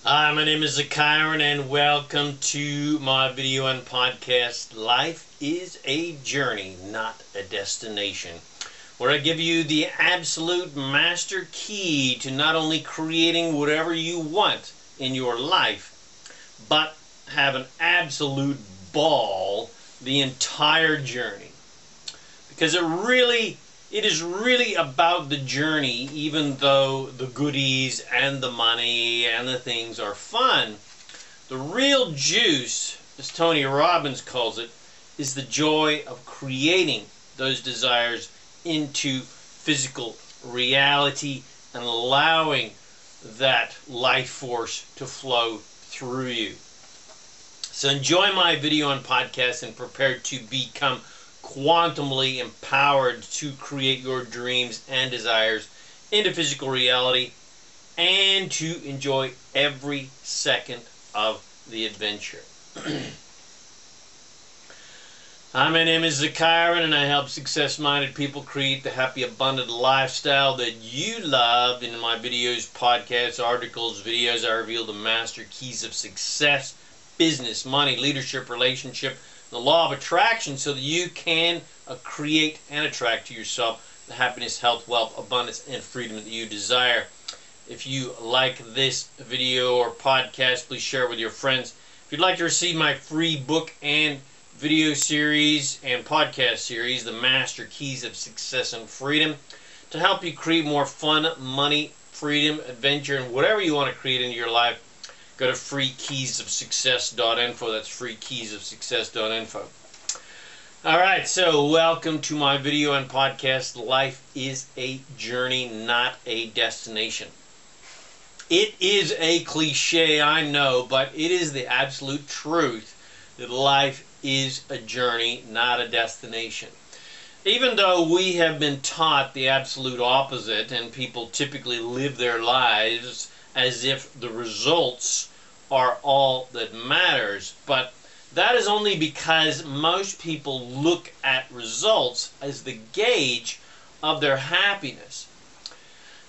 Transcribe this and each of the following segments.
Hi, my name is ZaKaiRan and welcome to my video and podcast, Life is a Journey, Not a Destination, where I give you the absolute master key to not only creating whatever you want in your life, but have an absolute ball the entire journey. Because it is really about the journey, even though the goodies and the money and the things are fun. The real juice, as Tony Robbins calls it, is the joy of creating those desires into physical reality and allowing that life force to flow through you. So enjoy my video and podcast and prepare to become quantumly empowered to create your dreams and desires into physical reality and to enjoy every second of the adventure. Hi, my name is ZaKaiRan and I help success-minded people create the happy, abundant lifestyle that you love. In my videos, podcasts, articles, videos, I reveal the master keys of success, business, money, leadership, relationship, the law of attraction, so that you can create and attract to yourself the happiness, health, wealth, abundance, and freedom that you desire. If you like this video or podcast, please share it with your friends. If you'd like to receive my free book and video series and podcast series, The Master Keys of Success and Freedom, to help you create more fun, money, freedom, adventure, and whatever you want to create into your life, go to freekeysofsuccess.info. That's freekeysofsuccess.info. Alright, so welcome to my video and podcast, Life is a Journey, Not a Destination. It is a cliche, I know, but it is the absolute truth that life is a journey, not a destination. Even though we have been taught the absolute opposite, and people typically live their lives as if the results are all that matters, but that is only because most people look at results as the gauge of their happiness,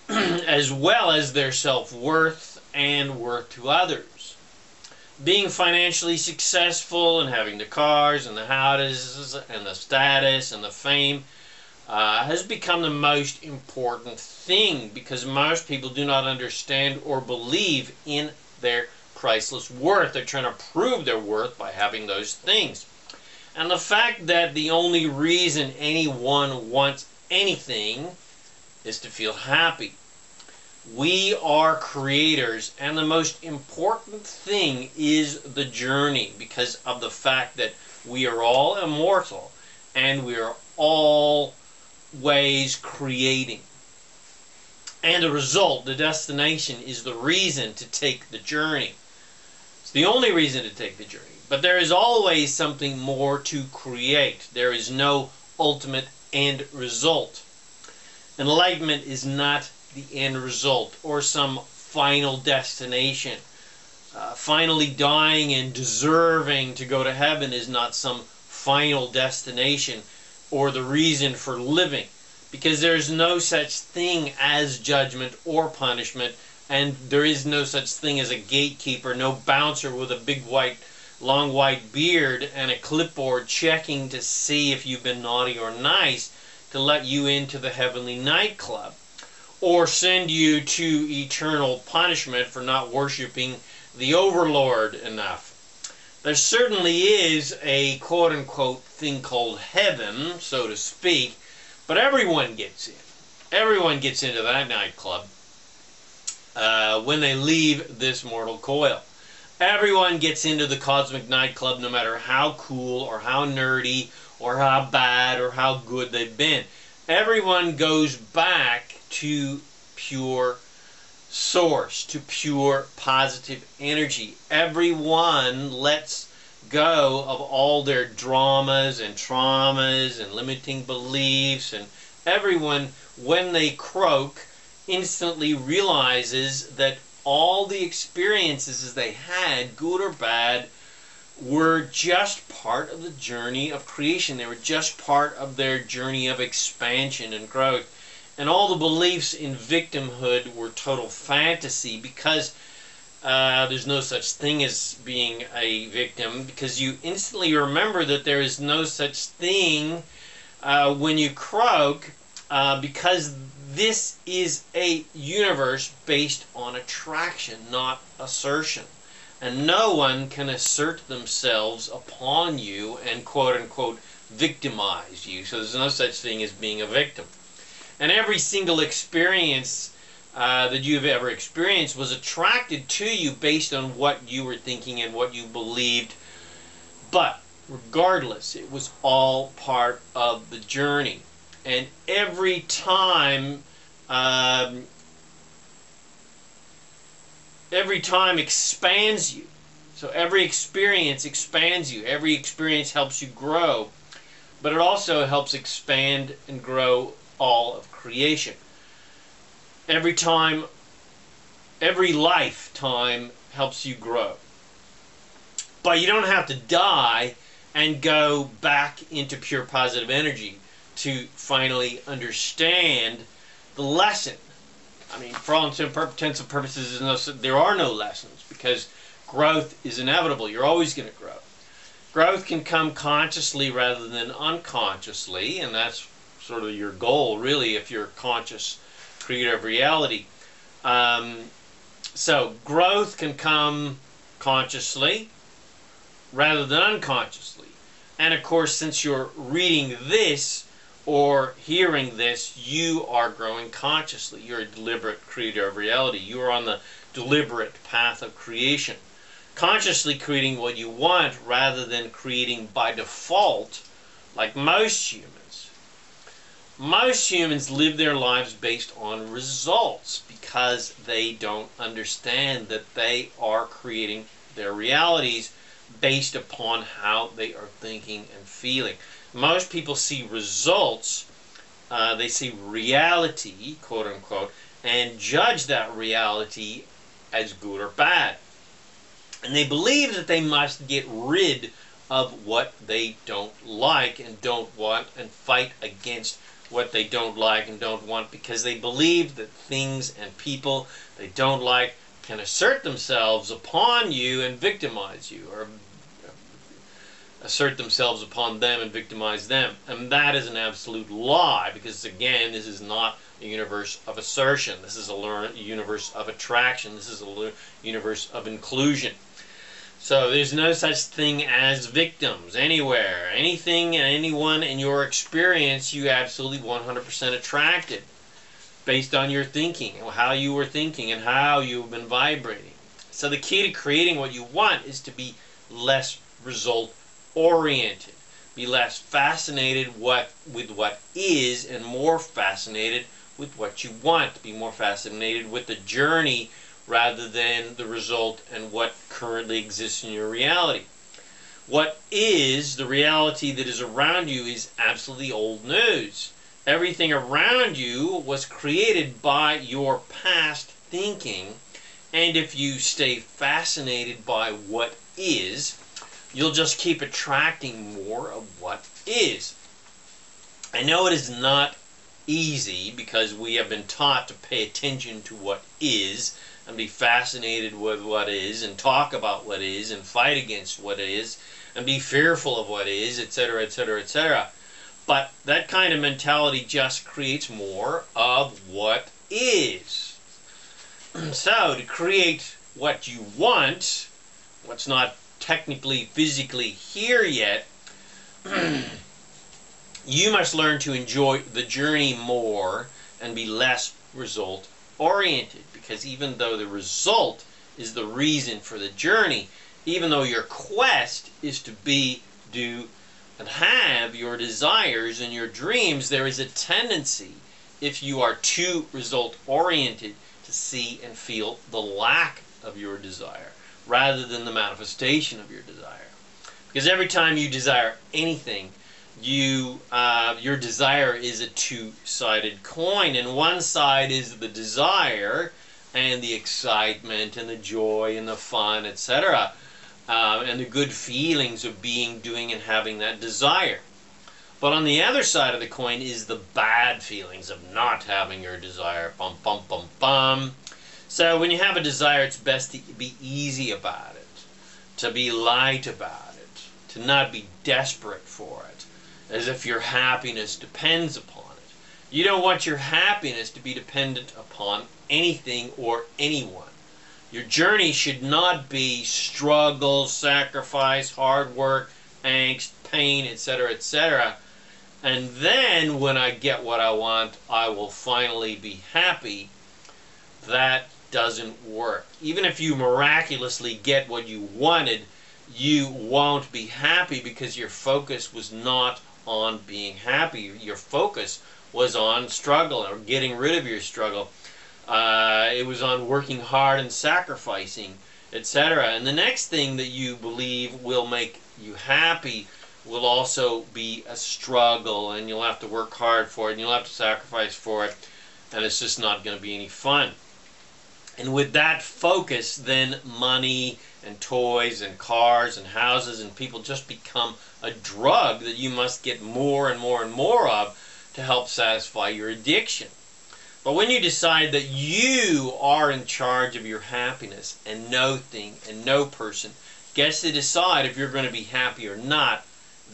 as well as their self-worth and worth to others. Being financially successful and having the cars and the houses and the status and the fame has become the most important thing, because most people do not understand or believe in their priceless worth. They're trying to prove their worth by having those things. And the fact that the only reason anyone wants anything is to feel happy. We are creators, and the most important thing is the journey, because of the fact that we are all immortal and we are always creating. And the result, the destination, is the reason to take the journey. It's the only reason to take the journey. But there is always something more to create. There is no ultimate end result. Enlightenment is not the end result or some final destination. Finally dying and deserving to go to heaven is not some final destination or the reason for living, because there is no such thing as judgment or punishment, and there is no such thing as a gatekeeper, no bouncer with a big long white beard and a clipboard checking to see if you've been naughty or nice to let you into the heavenly nightclub, or send you to eternal punishment for not worshiping the overlord enough. There certainly is a quote-unquote thing called heaven, so to speak, but everyone gets in. Everyone gets into that nightclub when they leave this mortal coil. Everyone gets into the cosmic nightclub, no matter how cool or how nerdy or how bad or how good they've been. Everyone goes back to pure source, to pure positive energy. Everyone lets go of all their dramas and traumas and limiting beliefs, and everyone, when they croak, instantly realizes that all the experiences they had, good or bad, were just part of the journey of creation. They were just part of their journey of expansion and growth. And all the beliefs in victimhood were total fantasy, because There's no such thing as being a victim, because you instantly remember that there is no such thing when you croak, because this is a universe based on attraction, not assertion. And no one can assert themselves upon you and quote-unquote victimize you. So there's no such thing as being a victim. And every single experience that you've ever experienced was attracted to you based on what you were thinking and what you believed. But regardless, it was all part of the journey. And every time expands you. So every experience expands you. Every experience helps you grow. But it also helps expand and grow all of creation. Every lifetime helps you grow. But you don't have to die and go back into pure positive energy to finally understand the lesson. I mean, for all intents and purposes, there are no lessons, because growth is inevitable. You're always going to grow. Growth can come consciously rather than unconsciously, and that's sort of your goal, really, if you're a conscious creator of reality. So growth can come consciously rather than unconsciously. And of course, since you're reading this or hearing this, you are growing consciously. You're a deliberate creator of reality. You are on the deliberate path of creation. Consciously creating what you want rather than creating by default, like most humans. Most humans live their lives based on results because they don't understand that they are creating their realities based upon how they are thinking and feeling. Most people see results, they see reality, quote unquote, and judge that reality as good or bad. And they believe that they must get rid of what they don't like and don't want, and fight against what they don't like and don't want, because they believe that things and people they don't like can assert themselves upon you and victimize you, or assert themselves upon them and victimize them. And that is an absolute lie, because again, this is not a universe of assertion. This is a universe of attraction. This is a universe of inclusion. So there's no such thing as victims anywhere. Anything and anyone in your experience, you absolutely 100% attracted based on your thinking, how you were thinking and how you've been vibrating. So the key to creating what you want is to be less result oriented. Be less fascinated with what is and more fascinated with what you want. Be more fascinated with the journey rather than the result and what currently exists in your reality. What is the reality that is around you is absolutely old news. Everything around you was created by your past thinking, and if you stay fascinated by what is, you'll just keep attracting more of what is. I know it is not easy, because we have been taught to pay attention to what is and be fascinated with what is and talk about what is and fight against what is and be fearful of what is, etc., etc., etc. But that kind of mentality just creates more of what is. So to create what you want, what's not technically, physically here yet, you must learn to enjoy the journey more and be less result-oriented. Because even though the result is the reason for the journey, even though your quest is to be, do, and have your desires and your dreams, there is a tendency, if you are too result-oriented, to see and feel the lack of your desire rather than the manifestation of your desire. Because every time you desire anything, your desire is a two-sided coin, and one side is the desire and the excitement and the joy and the fun, etc., and the good feelings of being, doing, and having that desire. But on the other side of the coin is the bad feelings of not having your desire. Bum, bum, bum, bum. So when you have a desire, it's best to be easy about it, to be light about it, to not be desperate for it, as if your happiness depends upon it. You don't want your happiness to be dependent upon anything or anyone. Your journey should not be struggle, sacrifice, hard work, angst, pain, etc., etc. And then when I get what I want, I will finally be happy. That doesn't work. Even if you miraculously get what you wanted, you won't be happy because your focus was not on being happy. Your focus was on struggle or getting rid of your struggle. It was on working hard and sacrificing, etc. And the next thing that you believe will make you happy will also be a struggle, and you'll have to work hard for it, and you'll have to sacrifice for it, and it's just not going to be any fun. And with that focus, then money and toys and cars and houses and people just become a drug that you must get more and more and more of to help satisfy your addiction. But when you decide that you are in charge of your happiness and no thing and no person gets to decide if you're going to be happy or not,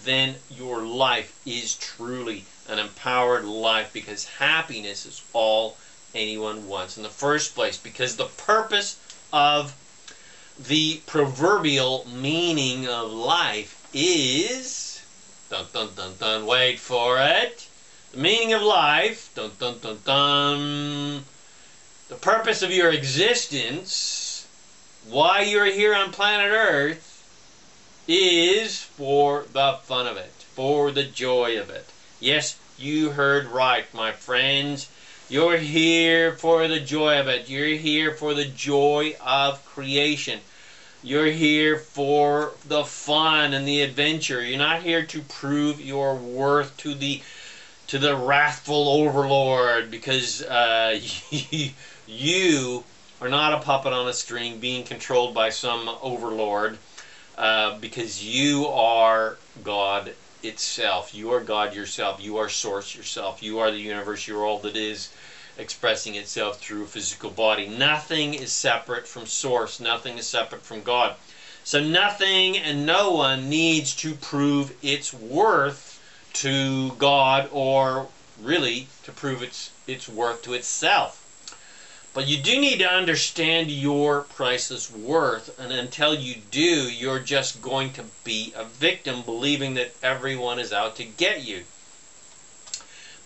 then your life is truly an empowered life, because happiness is all anyone wants in the first place. Because the purpose of the proverbial meaning of life is, dun dun dun dun, wait for it, the meaning of life, dun dun dun dun, the purpose of your existence, why you're here on planet Earth, is for the fun of it, for the joy of it. Yes, you heard right, my friends. You're here for the joy of it. You're here for the joy of creation. You're here for the fun and the adventure. You're not here to prove your worth to the wrathful overlord, because you are not a puppet on a string being controlled by some overlord, because you are God itself. You are God yourself. You are Source yourself. You are the universe. You're all that is, expressing itself through a physical body. Nothing is separate from Source. Nothing is separate from God. So nothing and no one needs to prove its worth to God, or really to prove its worth to itself. But you do need to understand your priceless worth, and until you do, you're just going to be a victim, believing that everyone is out to get you.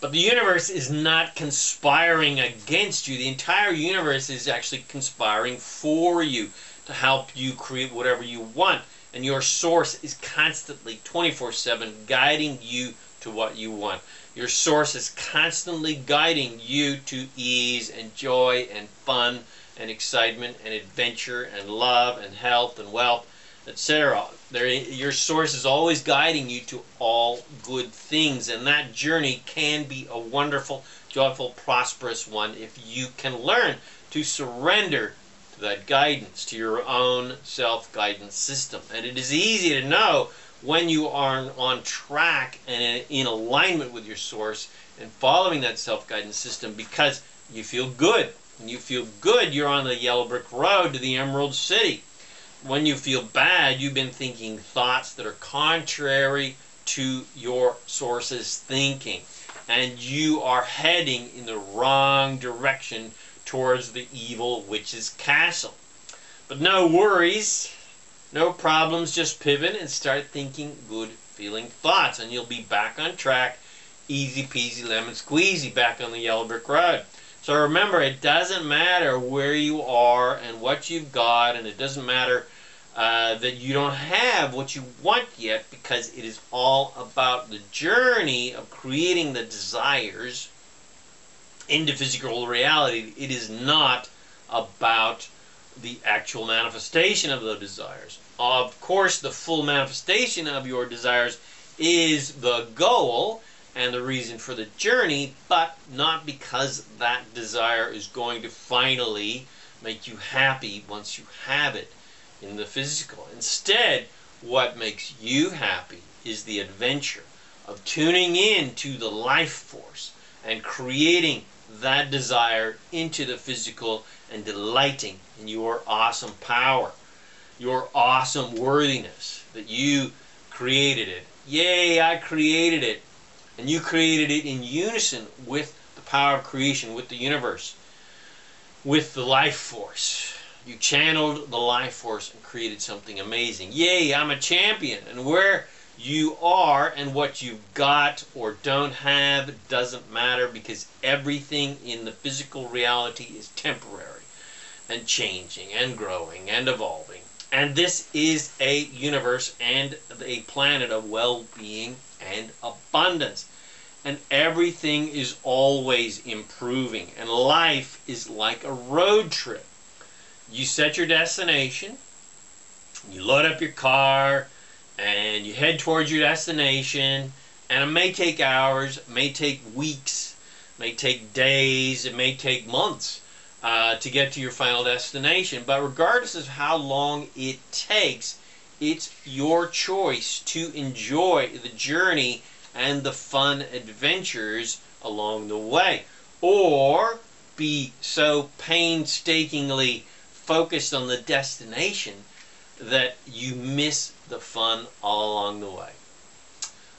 But the universe is not conspiring against you. The entire universe is actually conspiring for you to help you create whatever you want. And your Source is constantly, 24/7, guiding you to what you want. Your Source is constantly guiding you to ease and joy and fun and excitement and adventure and love and health and wealth, etc. Your Source is always guiding you to all good things, and that journey can be a wonderful, joyful, prosperous one if you can learn to surrender to that guidance, to your own self-guidance system. And it is easy to know when you are on track and in alignment with your Source and following that self-guidance system, because you feel good. When you feel good, you're on the yellow brick road to the Emerald City. When you feel bad, you've been thinking thoughts that are contrary to your Source's thinking, and you are heading in the wrong direction towards the evil witch's castle. But no worries. No problems, just pivot and start thinking good feeling thoughts, and you'll be back on track, easy peasy lemon squeezy, back on the yellow brick road. So remember, it doesn't matter where you are and what you've got, and it doesn't matter that you don't have what you want yet, because it is all about the journey of creating the desires into physical reality. It is not about the actual manifestation of the desires. Of course, the full manifestation of your desires is the goal and the reason for the journey, but not because that desire is going to finally make you happy once you have it in the physical. Instead, what makes you happy is the adventure of tuning in to the life force and creating that desire into the physical and delighting in your awesome power, your awesome worthiness, that you created it. Yay, I created it. And you created it in unison with the power of creation, with the universe, with the life force. You channeled the life force and created something amazing. Yay, I'm a champion. And where you are and what you've got or don't have doesn't matter, because everything in the physical reality is temporary and changing and growing and evolving. And this is a universe and a planet of well-being and abundance. And everything is always improving. And life is like a road trip. You set your destination, you load up your car, and you head towards your destination, and it may take hours, it may take weeks, it may take days, it may take months to get to your final destination. But regardless of how long it takes, it's your choice to enjoy the journey and the fun adventures along the way, or be so painstakingly focused on the destination that you miss the fun all along the way.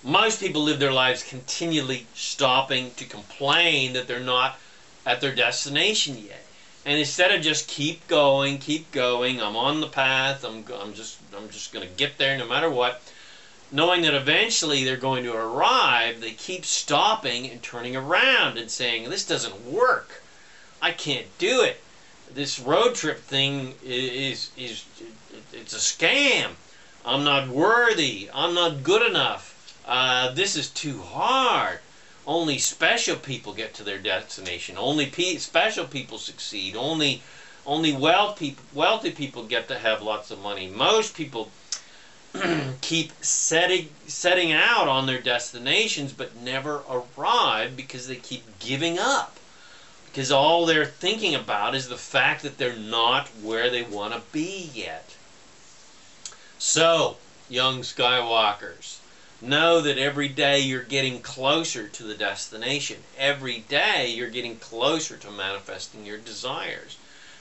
Most people live their lives continually stopping to complain that they're not at their destination yet. And instead of just keep going, I'm on the path, I'm just going to get there no matter what, knowing that eventually they're going to arrive, they keep stopping and turning around and saying, this doesn't work. I can't do it. This road trip thing it's a scam. I'm not worthy. I'm not good enough. This is too hard. Only special people get to their destination. Only special people succeed. Only wealthy people get to have lots of money. Most people keep setting out on their destinations but never arrive because they keep giving up. Because all they're thinking about is the fact that they're not where they want to be yet. So, young Skywalkers, know that every day you're getting closer to the destination. Every day you're getting closer to manifesting your desires.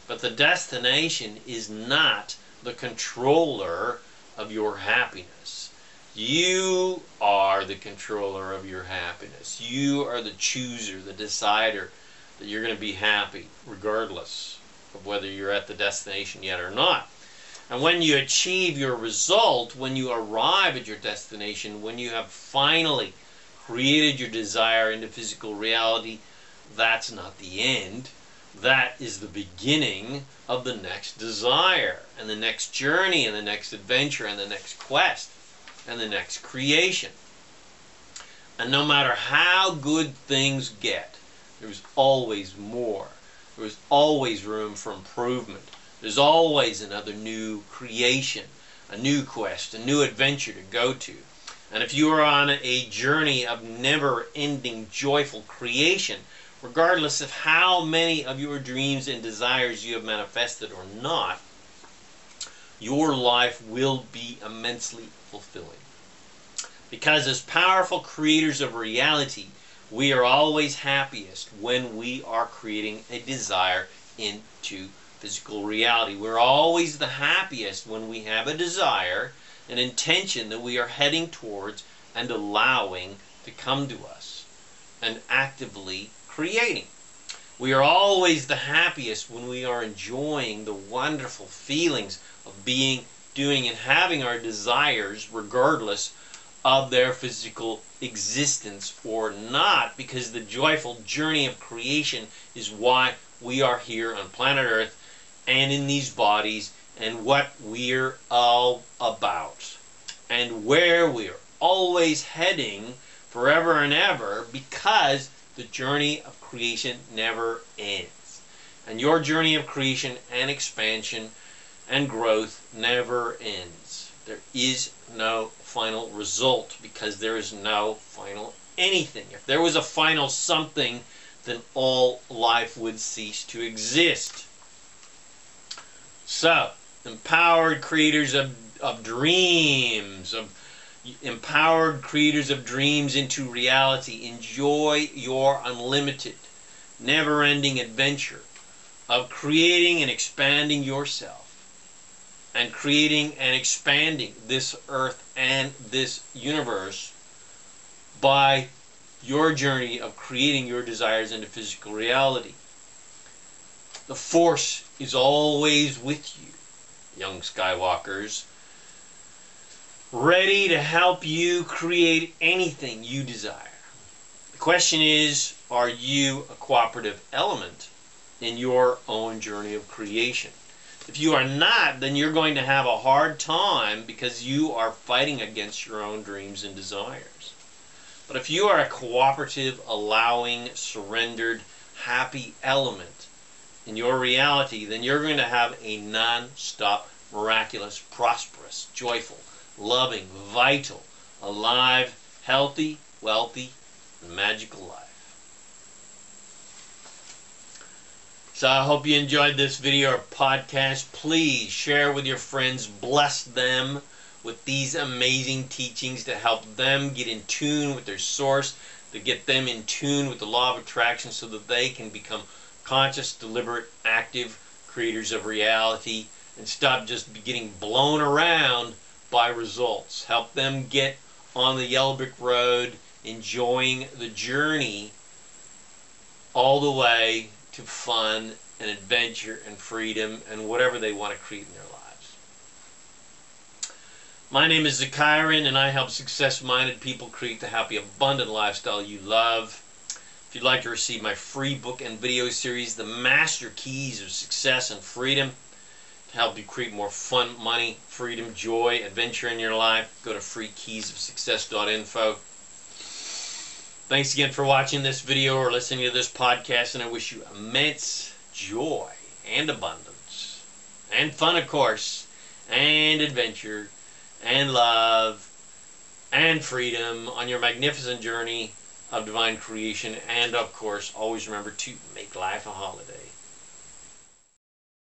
But the destination is not the controller of your happiness. You are the controller of your happiness. You are the chooser, the decider that you're going to be happy regardless of whether you're at the destination yet or not. And when you achieve your result, when you arrive at your destination, when you have finally created your desire into physical reality, that's not the end. That is the beginning of the next desire, and the next journey, and the next adventure, and the next quest, and the next creation. And no matter how good things get, there's always more. There's always room for improvement. There's always another new creation, a new quest, a new adventure to go to. And if you are on a journey of never-ending joyful creation, regardless of how many of your dreams and desires you have manifested or not, your life will be immensely fulfilling. Because as powerful creators of reality, we are always happiest when we are creating a desire into physical reality. We're always the happiest when we have a desire, an intention that we are heading towards and allowing to come to us and actively creating. We are always the happiest when we are enjoying the wonderful feelings of being, doing, and having our desires regardless of their physical existence or not, because the joyful journey of creation is why we are here on planet Earth and in these bodies, and what we're all about, and where we're always heading forever and ever, because the journey of creation never ends. And your journey of creation and expansion and growth never ends. There is no final result, because there is no final anything. If there was a final something, then all life would cease to exist. So, empowered creators of dreams, empowered creators of dreams into reality, enjoy your unlimited, never-ending adventure of creating and expanding yourself, and creating and expanding this earth and this universe by your journey of creating your desires into physical reality. The Force is always with you, young Skywalkers, ready to help you create anything you desire. The question is, are you a cooperative element in your own journey of creation? If you are not, then you're going to have a hard time because you are fighting against your own dreams and desires. But if you are a cooperative, allowing, surrendered, happy element in your reality, then you're going to have a non-stop, miraculous, prosperous, joyful, loving, vital, alive, healthy, wealthy, and magical life. So I hope you enjoyed this video or podcast. Please share with your friends. Bless them with these amazing teachings to help them get in tune with their source, to get them in tune with the law of attraction so that they can become conscious, deliberate, active creators of reality and stop just getting blown around by results. Help them get on the yellow brick road, enjoying the journey all the way to fun and adventure and freedom and whatever they want to create in their lives. My name is ZaKaiRan, and I help success-minded people create the happy, abundant lifestyle you love. If you'd like to receive my free book and video series, The Master Keys of Success and Freedom, to help you create more fun, money, freedom, joy, adventure in your life, go to freekeysofsuccess.info. Thanks again for watching this video or listening to this podcast, and I wish you immense joy and abundance and fun, of course, and adventure and love and freedom on your magnificent journey of divine creation. And, of course, always remember to make life a holiday.